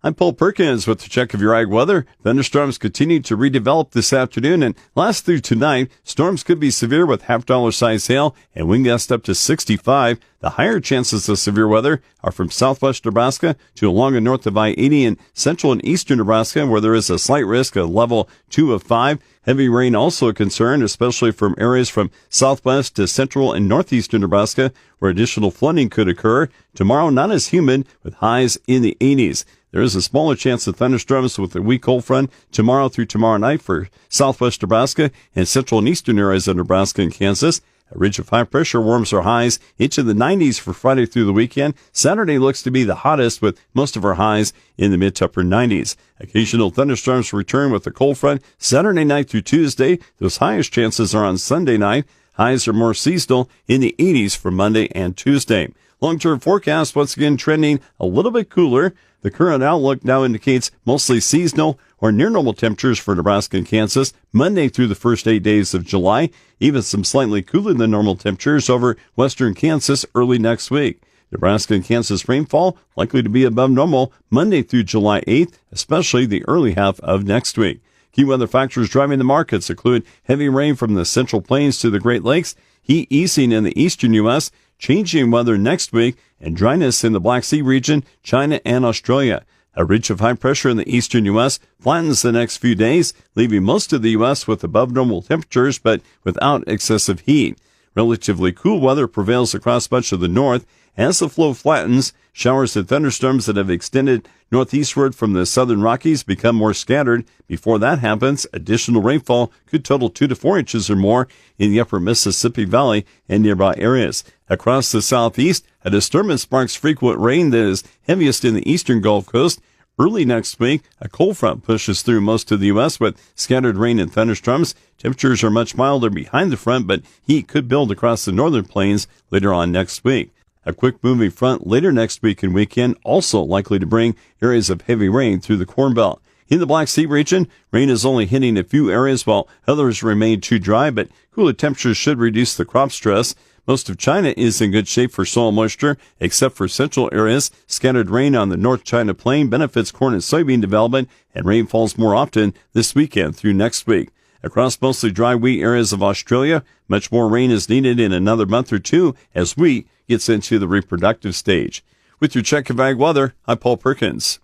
I'm Paul Perkins with the check of your ag weather. Thunderstorms continue to redevelop this afternoon and last through tonight. Storms could be severe with half-dollar size hail and wind gusts up to 65. The higher chances of severe weather are from southwest Nebraska to along and north of I-80 in central and eastern Nebraska, where there is a slight risk of level 2 of 5. Heavy rain also a concern, especially from areas from southwest to central and northeastern Nebraska, where additional flooding could occur. Tomorrow, not as humid, with highs in the 80s. There is a smaller chance of thunderstorms with a weak cold front tomorrow through tomorrow night for southwest Nebraska and central and eastern areas of Nebraska and Kansas. A ridge of high pressure warms our highs into the 90s for Friday through the weekend. Saturday looks to be the hottest with most of our highs in the mid to upper 90s. Occasional thunderstorms return with the cold front Saturday night through Tuesday. Those highest chances are on Sunday night. Highs are more seasonal in the 80s for Monday and Tuesday. Long-term forecast once again trending a little bit cooler. The current outlook now indicates mostly seasonal or near normal temperatures for Nebraska and Kansas Monday through the first 8 days of July. Even some slightly cooler than normal temperatures over western Kansas early next week. Nebraska and Kansas rainfall likely to be above normal Monday through July 8th, especially the early half of next week. Key weather factors driving the markets include heavy rain from the Central Plains to the Great Lakes, heat easing in the eastern U.S., changing weather next week, and dryness in the Black Sea region, China, and Australia. A ridge of high pressure in the eastern U.S. flattens the next few days, leaving most of the U.S. with above normal temperatures but without excessive heat. Relatively cool weather prevails across much of the north. As the flow flattens, showers and thunderstorms that have extended northeastward from the southern Rockies become more scattered. Before that happens, additional rainfall could total 2 to 4 inches or more in the upper Mississippi Valley and nearby areas. Across the southeast, a disturbance sparks frequent rain that is heaviest in the eastern Gulf Coast. Early next week, a cold front pushes through most of the U.S. with scattered rain and thunderstorms. Temperatures are much milder behind the front, but heat could build across the northern plains later on next week. A quick-moving front later next week and weekend also likely to bring areas of heavy rain through the Corn Belt. In the Black Sea region, rain is only hitting a few areas while others remain too dry, but cooler temperatures should reduce the crop stress. Most of China is in good shape for soil moisture, except for central areas. Scattered rain on the North China Plain benefits corn and soybean development, and rain falls more often this weekend through next week. Across mostly dry wheat areas of Australia, much more rain is needed in another month or two as wheat gets into the reproductive stage. With your check of ag weather, I'm Paul Perkins.